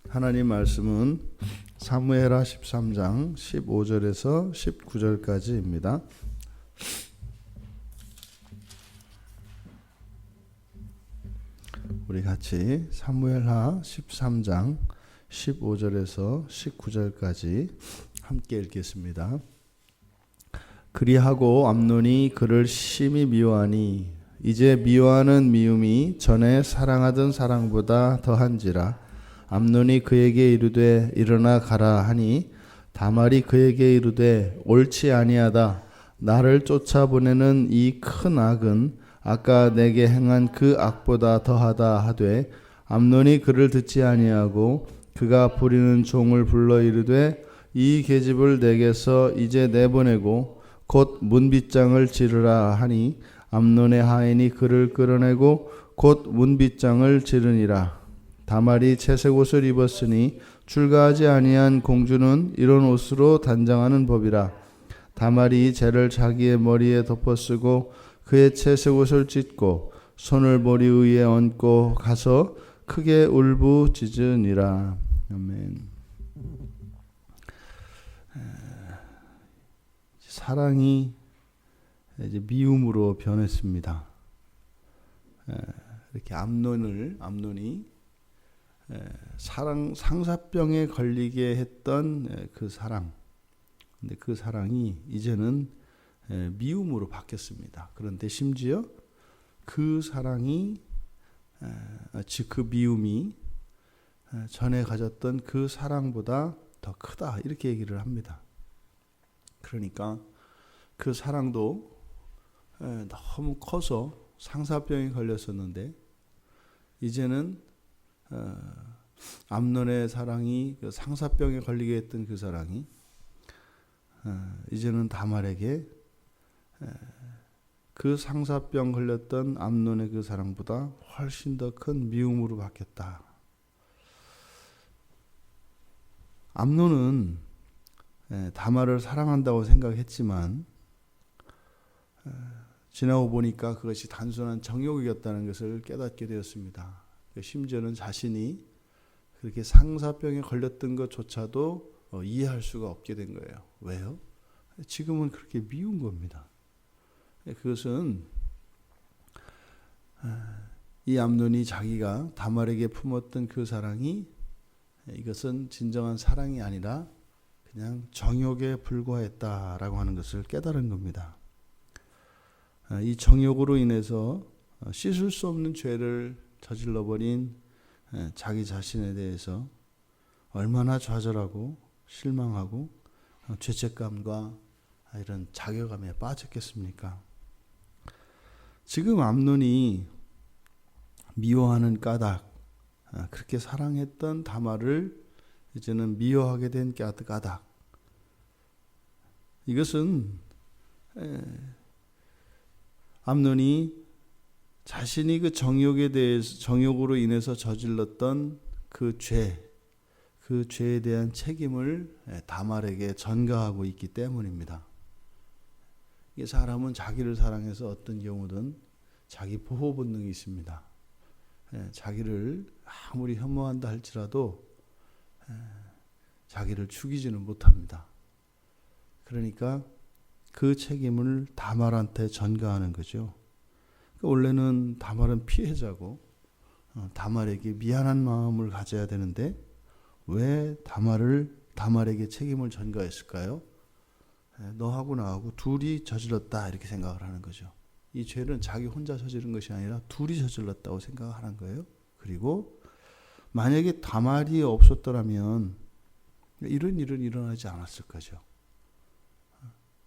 하나님 말씀은 사무엘하 13장 15절에서 19절까지입니다. 우리 같이 사무엘하 13장 15절에서 19절까지 함께 읽겠습니다. 그리하고 암논이 그를 심히 미워하니 이제 미워하는 미움이 전에 사랑하던 사랑보다 더한지라. 암논이 그에게 이르되 일어나 가라 하니 다말이 그에게 이르되 옳지 아니하다. 나를 쫓아보내는 이 큰 악은 아까 내게 행한 그 악보다 더하다 하되 암논이 그를 듣지 아니하고 그가 부리는 종을 불러 이르되 이 계집을 내게서 이제 내보내고 곧 문빗장을 지르라 하니 암논의 하인이 그를 끌어내고 곧 문빗장을 지르니라. 다말이 채색 옷을 입었으니 출가하지 아니한 공주는 이런 옷으로 단장하는 법이라. 다말이 재를 자기의 머리에 덮어쓰고 그의 채색 옷을 찢고 손을 머리 위에 얹고 가서 크게 울부짖으니라. 아멘. 사랑이 이제 미움으로 변했습니다. 이렇게 암논이 상사병에 걸리게 했던 그 사랑, 근데 그 사랑이 이제는 미움으로 바뀌었습니다. 그런데 심지어 그 사랑이 즉 그 미움이 전에 가졌던 그 사랑보다 더 크다 이렇게 얘기를 합니다. 그러니까 그 사랑도 너무 커서 상사병에 걸렸었는데 이제는 암논의 사랑이 그 상사병에 걸리게 했던 그 사랑이 이제는 다말에게 그 상사병 걸렸던 암논의 그 사랑보다 훨씬 더 큰 미움으로 바뀌었다. 암논은 다말을 사랑한다고 생각했지만 지나고 보니까 그것이 단순한 정욕이었다는 것을 깨닫게 되었습니다. 심지어는 자신이 그렇게 상사병에 걸렸던 것조차도 이해할 수가 없게 된 거예요. 왜요? 지금은 그렇게 미운 겁니다. 그것은 이 암논이 자기가 다말에게 품었던 그 사랑이 이것은 진정한 사랑이 아니라 그냥 정욕에 불과했다라고 하는 것을 깨달은 겁니다. 이 정욕으로 인해서 씻을 수 없는 죄를 저질러버린 자기 자신에 대해서 얼마나 좌절하고 실망하고 죄책감과 이런 자괴감에 빠졌겠습니까? 지금 암논이 미워하는 까닭, 그렇게 사랑했던 다말을 이제는 미워하게 된 까닭, 이것은 암논이 자신이 그 정욕으로 인해서 저질렀던 그 죄에 대한 책임을 다말에게 전가하고 있기 때문입니다. 이게 사람은 자기를 사랑해서 어떤 경우든 자기 보호 본능이 있습니다. 자기를 아무리 혐오한다 할지라도 자기를 죽이지는 못합니다. 그러니까 그 책임을 다말한테 전가하는 거죠. 원래는 다말은 피해자고 다말에게 미안한 마음을 가져야 되는데 왜 다말에게 책임을 전가했을까요? 너하고 나하고 둘이 저질렀다 이렇게 생각을 하는 거죠. 이 죄는 자기 혼자 저지른 것이 아니라 둘이 저질렀다고 생각하는 거예요. 그리고 만약에 다말이 없었더라면 이런 일은 일어나지 않았을 거죠.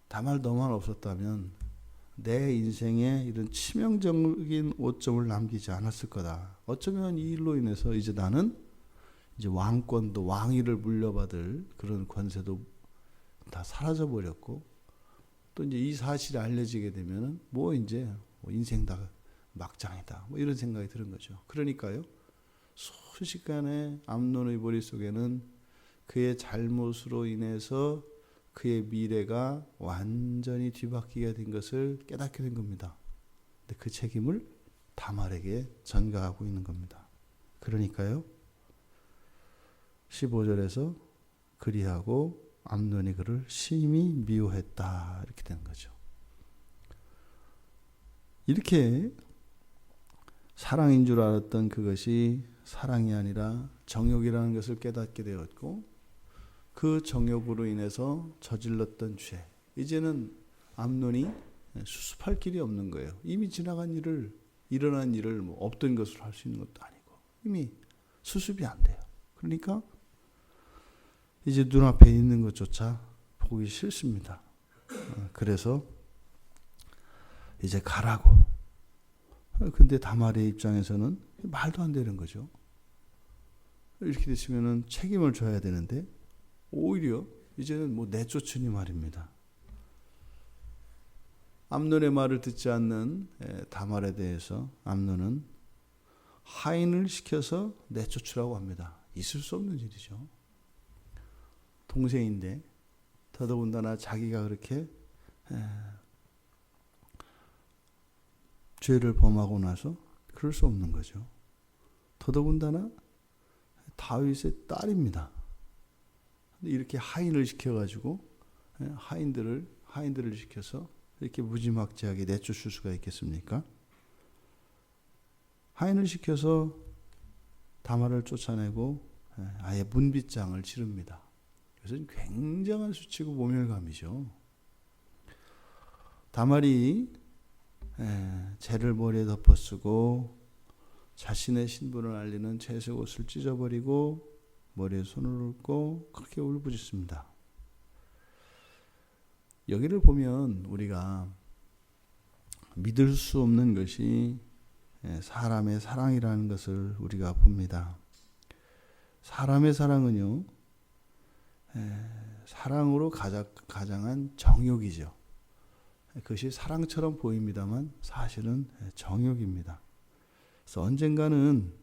다말 너만 없었다면 내 인생에 이런 치명적인 오점을 남기지 않았을 거다. 어쩌면 이 일로 인해서 이제 나는 이제 왕권도 왕위를 물려받을 그런 권세도 다 사라져 버렸고 또 이제 이 사실이 알려지게 되면은 이제 인생 다 막장이다. 이런 생각이 드는 거죠. 그러니까요. 순식간에 암논의 머릿속에는 그의 잘못으로 인해서 그의 미래가 완전히 뒤바뀌게 된 것을 깨닫게 된 겁니다. 근데 그 책임을 다말에게 전가하고 있는 겁니다. 그러니까요. 15절에서 그리하고 암논이 그를 심히 미워했다 이렇게 되는 거죠. 이렇게 사랑인 줄 알았던 그것이 사랑이 아니라 정욕이라는 것을 깨닫게 되었고 그 정욕으로 인해서 저질렀던 죄, 이제는 암논이 수습할 길이 없는 거예요. 이미 지나간 일을, 일어난 일을 뭐 없던 것으로 할 수 있는 것도 아니고 이미 수습이 안 돼요. 그러니까 이제 눈앞에 있는 것조차 보기 싫습니다. 그래서 이제 가라고. 근데 다말의 입장에서는 말도 안 되는 거죠. 이렇게 됐으면 책임을 져야 되는데 오히려 이제는 뭐 내쫓으니 말입니다. 암논의 말을 듣지 않는 다말에 대해서 암논은 하인을 시켜서 내쫓으라고 합니다. 있을 수 없는 일이죠. 동생인데 더더군다나 자기가 그렇게 죄를 범하고 나서 그럴 수 없는 거죠. 더더군다나 다윗의 딸입니다. 이렇게 하인을 시켜가지고 하인들을 시켜서 이렇게 무지막지하게 내쫓을 수가 있겠습니까? 하인을 시켜서 다말을 쫓아내고 아예 문빗장을 치릅니다. 그것은 굉장한 수치고 모멸감이죠. 다말이 죄를 머리에 덮어쓰고 자신의 신분을 알리는 채색 옷을 찢어버리고 머리에 손을 얹고 그렇게 울부짖습니다. 여기를 보면 우리가 믿을 수 없는 것이 사람의 사랑이라는 것을 우리가 봅니다. 사람의 사랑은요, 사랑으로 가장한 정욕이죠. 그것이 사랑처럼 보입니다만 사실은 정욕입니다. 그래서 언젠가는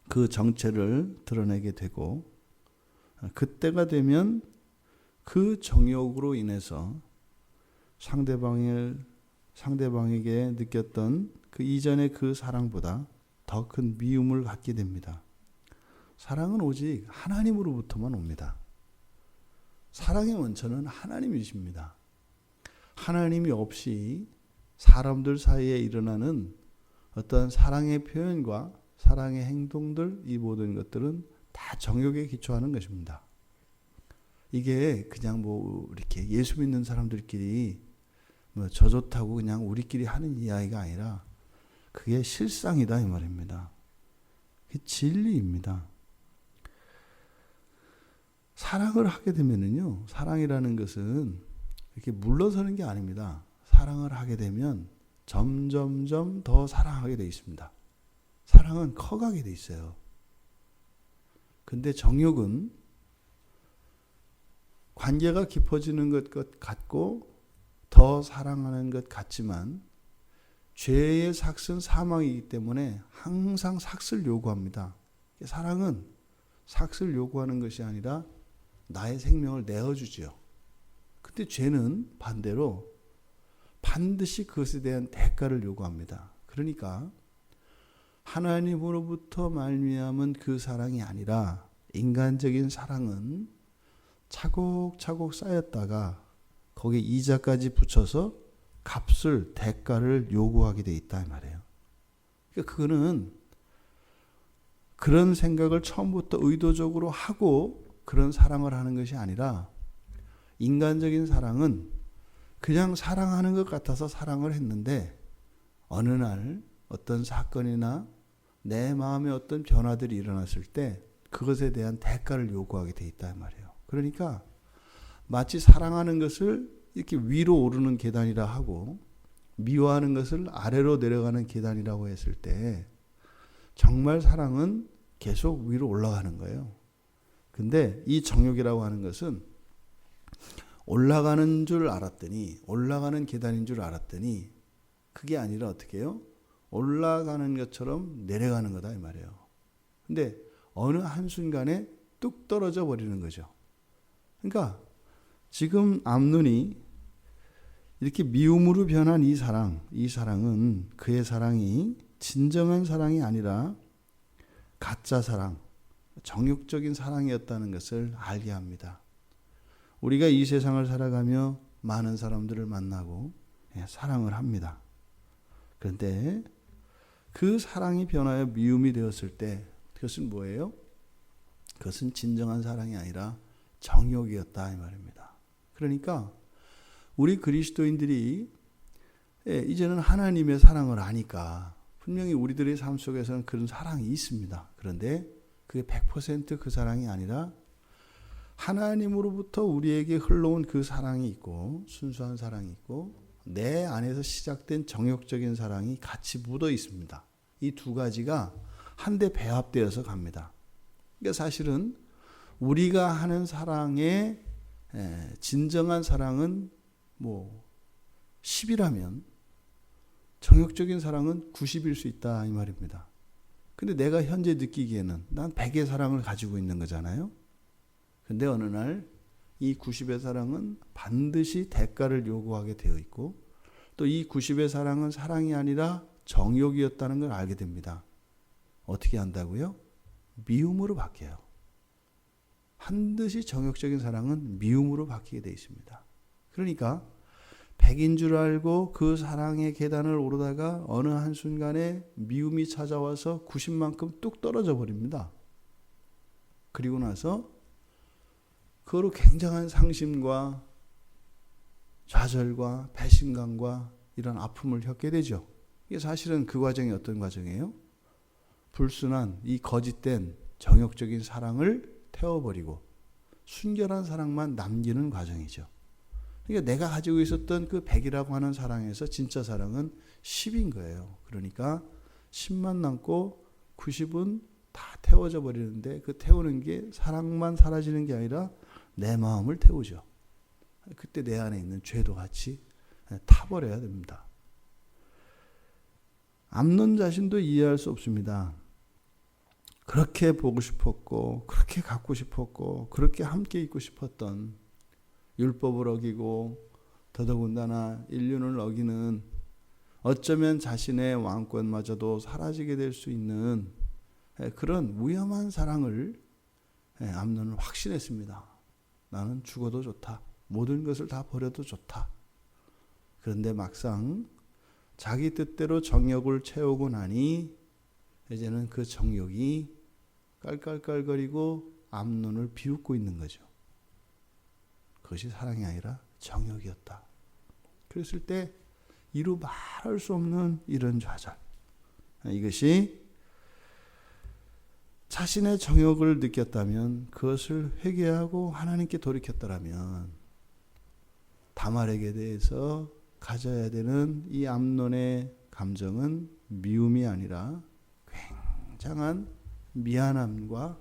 그 정체를 드러내게 되고 그때가 되면 그 정욕으로 인해서 상대방에게 느꼈던 그 이전의 그 사랑보다 더 큰 미움을 갖게 됩니다. 사랑은 오직 하나님으로부터만 옵니다. 사랑의 원천은 하나님이십니다. 하나님이 없이 사람들 사이에 일어나는 어떤 사랑의 표현과 사랑의 행동들, 이 모든 것들은 다 정욕에 기초하는 것입니다. 이게 그냥 뭐 이렇게 예수 믿는 사람들끼리 뭐 저 좋다고 그냥 우리끼리 하는 이야기가 아니라 그게 실상이다 이 말입니다. 그게 진리입니다. 사랑을 하게 되면은요, 사랑이라는 것은 이렇게 물러서는 게 아닙니다. 사랑을 하게 되면 점점점 더 사랑하게 돼 있습니다. 사랑은 커가게 돼 있어요. 근데 정욕은 관계가 깊어지는 것 같고 더 사랑하는 것 같지만 죄의 삭은 사망이기 때문에 항상 삭을 요구합니다. 사랑은 삭을 요구하는 것이 아니라 나의 생명을 내어주지요. 근데 죄는 반대로 반드시 그것에 대한 대가를 요구합니다. 그러니까 하나님으로부터 말미암은 그 사랑이 아니라 인간적인 사랑은 차곡차곡 쌓였다가 거기에 이자까지 붙여서 값을, 대가를 요구하게 돼 있다 이 말이에요. 그러니까 그거는 그런 생각을 처음부터 의도적으로 하고 그런 사랑을 하는 것이 아니라 인간적인 사랑은 그냥 사랑하는 것 같아서 사랑을 했는데 어느 날 어떤 사건이나 내 마음에 어떤 변화들이 일어났을 때 그것에 대한 대가를 요구하게 돼 있다 이 말이에요. 그러니까 마치 사랑하는 것을 이렇게 위로 오르는 계단이라 하고 미워하는 것을 아래로 내려가는 계단이라고 했을 때 정말 사랑은 계속 위로 올라가는 거예요. 근데 이 정욕이라고 하는 것은 올라가는 줄 알았더니, 올라가는 계단인 줄 알았더니 그게 아니라 어떻게 해요? 올라가는 것처럼 내려가는 거다 이 말이에요. 근데 어느 한순간에 뚝 떨어져 버리는 거죠. 그러니까 지금 암논이 이렇게 미움으로 변한 이 사랑은 그의 사랑이 진정한 사랑이 아니라 가짜 사랑, 정욕적인 사랑이었다는 것을 알게 합니다. 우리가 이 세상을 살아가며 많은 사람들을 만나고 사랑을 합니다. 그런데 그 사랑이 변하여 미움이 되었을 때 그것은 뭐예요? 그것은 진정한 사랑이 아니라 정욕이었다 이 말입니다. 그러니까 우리 그리스도인들이 이제는 하나님의 사랑을 아니까 분명히 우리들의 삶 속에서는 그런 사랑이 있습니다. 그런데 그게 100% 그 사랑이 아니라 하나님으로부터 우리에게 흘러온 그 사랑이 있고 순수한 사랑이 있고 내 안에서 시작된 정욕적인 사랑이 같이 묻어 있습니다. 이 두 가지가 한데 배합되어서 갑니다. 그러니까 사실은 우리가 하는 사랑의 진정한 사랑은 10이라면 정욕적인 사랑은 90일 수 있다 이 말입니다. 근데 내가 현재 느끼기에는 난 100의 사랑을 가지고 있는 거잖아요. 근데 어느 날 이 90의 사랑은 반드시 대가를 요구하게 되어 있고 또 이 90의 사랑은 사랑이 아니라 정욕이었다는 걸 알게 됩니다. 어떻게 한다고요? 미움으로 바뀌어요. 반드시 정욕적인 사랑은 미움으로 바뀌게 되어 있습니다. 그러니까 100인 줄 알고 그 사랑의 계단을 오르다가 어느 한순간에 미움이 찾아와서 90만큼 뚝 떨어져 버립니다. 그리고 나서 그거로 굉장한 상심과 좌절과 배신감과 이런 아픔을 겪게 되죠. 이게 사실은 그 과정이 어떤 과정이에요? 불순한 이 거짓된 정욕적인 사랑을 태워버리고 순결한 사랑만 남기는 과정이죠. 그러니까 내가 가지고 있었던 그 100이라고 하는 사랑에서 진짜 사랑은 10인 거예요. 그러니까 10만 남고 90은 다 태워져 버리는데 그 태우는 게 사랑만 사라지는 게 아니라 내 마음을 태우죠. 그때 내 안에 있는 죄도 같이 타버려야 됩니다. 암논 자신도 이해할 수 없습니다. 그렇게 보고 싶었고 그렇게 갖고 싶었고 그렇게 함께 있고 싶었던 율법을 어기고 더더군다나 인륜을 어기는 어쩌면 자신의 왕권마저도 사라지게 될 수 있는 그런 위험한 사랑을 암논은 확신했습니다. 나는 죽어도 좋다. 모든 것을 다 버려도 좋다. 그런데 막상 자기 뜻대로 정욕을 채우고 나니 이제는 그 정욕이 깔깔깔거리고 암논을 비웃고 있는 거죠. 그것이 사랑이 아니라 정욕이었다. 그랬을 때 이루 말할 수 없는 이런 좌절. 이것이 자신의 정욕을 느꼈다면 그것을 회개하고 하나님께 돌이켰더라면 다말에게 대해서 가져야 되는 이 암논의 감정은 미움이 아니라 굉장한 미안함과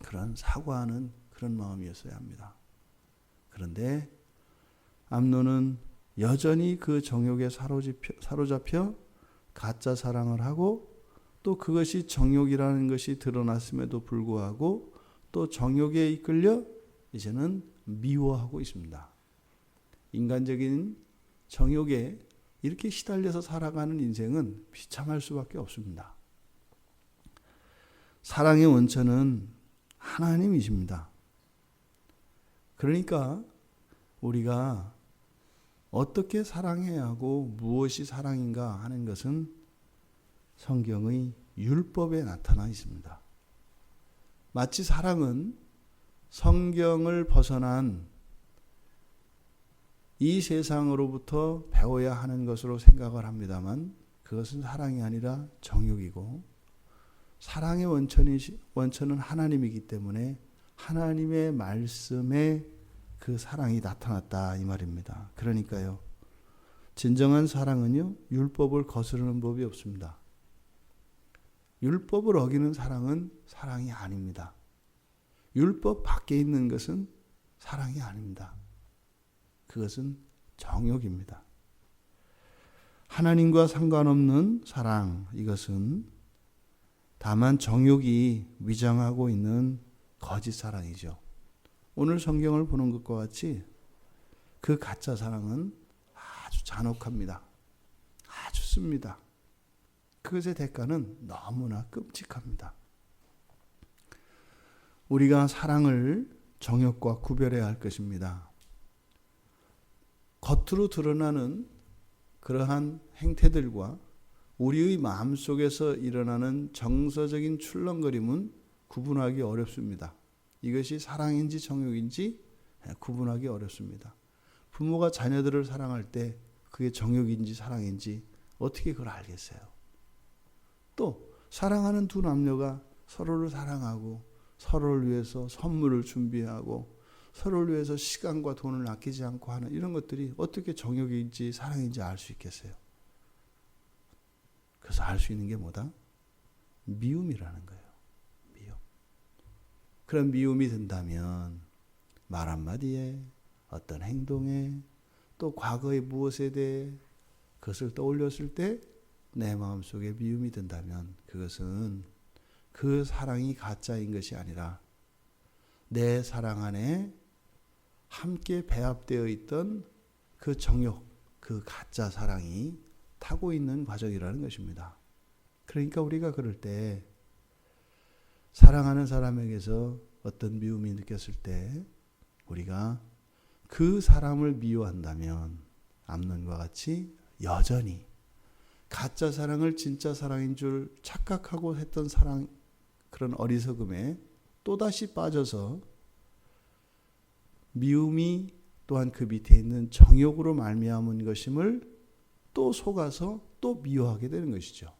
그런 사과하는 그런 마음이었어야 합니다. 그런데 암논은 여전히 그 정욕에 사로잡혀 가짜 사랑을 하고 또 그것이 정욕이라는 것이 드러났음에도 불구하고 또 정욕에 이끌려 이제는 미워하고 있습니다. 인간적인 정욕에 이렇게 시달려서 살아가는 인생은 비참할 수밖에 없습니다. 사랑의 원천은 하나님이십니다. 그러니까 우리가 어떻게 사랑해야 하고 무엇이 사랑인가 하는 것은 성경의 율법에 나타나 있습니다. 마치 사랑은 성경을 벗어난 이 세상으로부터 배워야 하는 것으로 생각을 합니다만 그것은 사랑이 아니라 정욕이고 사랑의 원천은 하나님이기 때문에 하나님의 말씀에 그 사랑이 나타났다 이 말입니다. 그러니까요. 진정한 사랑은요. 율법을 거스르는 법이 없습니다. 율법을 어기는 사랑은 사랑이 아닙니다. 율법 밖에 있는 것은 사랑이 아닙니다. 그것은 정욕입니다. 하나님과 상관없는 사랑, 이것은 다만 정욕이 위장하고 있는 거짓 사랑이죠. 오늘 성경을 보는 것과 같이 그 가짜 사랑은 아주 잔혹합니다. 아주 씁니다. 그것의 대가는 너무나 끔찍합니다. 우리가 사랑을 정욕과 구별해야 할 것입니다. 겉으로 드러나는 그러한 행태들과 우리의 마음속에서 일어나는 정서적인 출렁거림은 구분하기 어렵습니다. 이것이 사랑인지 정욕인지 구분하기 어렵습니다. 부모가 자녀들을 사랑할 때 그게 정욕인지 사랑인지 어떻게 그걸 알겠어요? 또 사랑하는 두 남녀가 서로를 사랑하고 서로를 위해서 선물을 준비하고 서로를 위해서 시간과 돈을 아끼지 않고 하는 이런 것들이 어떻게 정욕인지 사랑인지 알 수 있겠어요? 그래서 알 수 있는 게 뭐다? 미움이라는 거예요. 미움. 그런 미움이 든다면 말 한마디에 어떤 행동에 또 과거의 무엇에 대해 그것을 떠올렸을 때 내 마음속에 미움이 든다면 그것은 그 사랑이 가짜인 것이 아니라 내 사랑 안에 함께 배합되어 있던 그 정욕, 그 가짜 사랑이 타고 있는 과정이라는 것입니다. 그러니까 우리가 그럴 때 사랑하는 사람에게서 어떤 미움이 느꼈을 때 우리가 그 사람을 미워한다면 암논과 같이 여전히 가짜 사랑을 진짜 사랑인 줄 착각하고 했던 사랑, 그런 어리석음에 또다시 빠져서 미움이 또한 그 밑에 있는 정욕으로 말미암은 것임을 또 속아서 또 미워하게 되는 것이죠.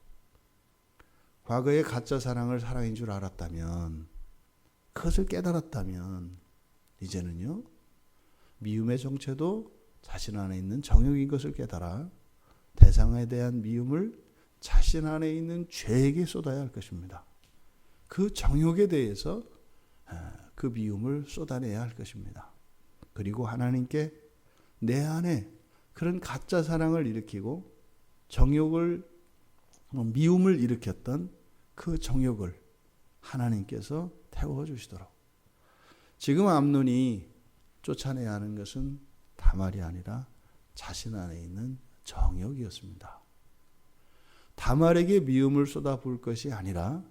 과거의 가짜 사랑을 사랑인 줄 알았다면, 그것을 깨달았다면 이제는요, 미움의 정체도 자신 안에 있는 정욕인 것을 깨달아 대상에 대한 미움을 자신 안에 있는 죄에게 쏟아야 할 것입니다. 그 정욕에 대해서 그 미움을 쏟아내야 할 것입니다. 그리고 하나님께 내 안에 그런 가짜 사랑을 일으키고 정욕을, 미움을 일으켰던 그 정욕을 하나님께서 태워주시도록. 지금 암논이 쫓아내야 하는 것은 다말이 아니라 자신 안에 있는 정욕이었습니다. 다말에게 미움을 쏟아부을 것이 아니라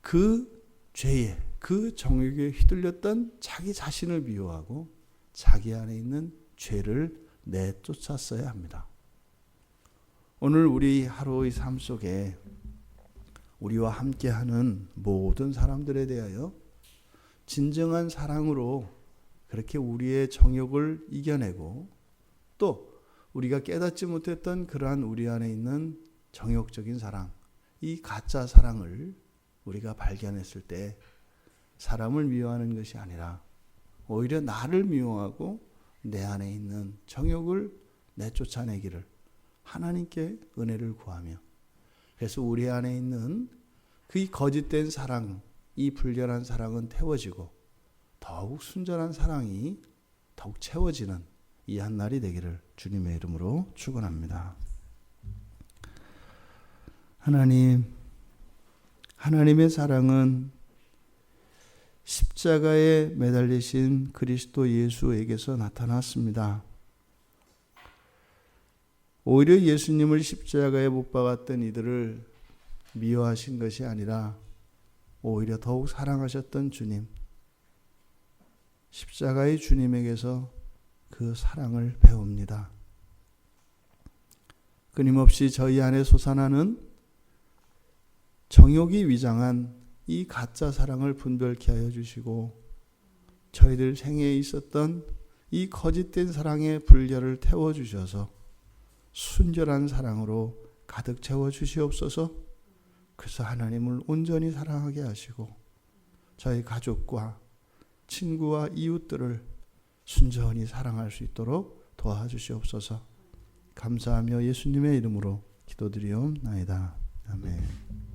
그 죄에, 그 정욕에 휘둘렸던 자기 자신을 미워하고 자기 안에 있는 죄를 내쫓았어야 합니다. 오늘 우리 하루의 삶 속에 우리와 함께하는 모든 사람들에 대하여 진정한 사랑으로 그렇게 우리의 정욕을 이겨내고 또 우리가 깨닫지 못했던 그러한 우리 안에 있는 정욕적인 사랑, 이 가짜 사랑을 우리가 발견했을 때 사람을 미워하는 것이 아니라 오히려 나를 미워하고 내 안에 있는 정욕을 내쫓아내기를 하나님께 은혜를 구하며, 그래서 우리 안에 있는 그 거짓된 사랑, 이 불결한 사랑은 태워지고 더욱 순전한 사랑이 더욱 채워지는 이 한날이 되기를 주님의 이름으로 축원합니다. 하나님의 사랑은 십자가에 매달리신 그리스도 예수에게서 나타났습니다. 오히려 예수님을 십자가에 못 박았던 이들을 미워하신 것이 아니라 오히려 더욱 사랑하셨던 주님, 십자가의 주님에게서 그 사랑을 배웁니다. 끊임없이 저희 안에 솟아나는 정욕이 위장한 이 가짜 사랑을 분별케 하여 주시고 저희들 생애에 있었던 이 거짓된 사랑의 분열을 태워주셔서 순결한 사랑으로 가득 채워주시옵소서. 그래서 하나님을 온전히 사랑하게 하시고 저희 가족과 친구와 이웃들을 순전히 사랑할 수 있도록 도와주시옵소서. 감사하며 예수님의 이름으로 기도드리옵나이다. 아멘.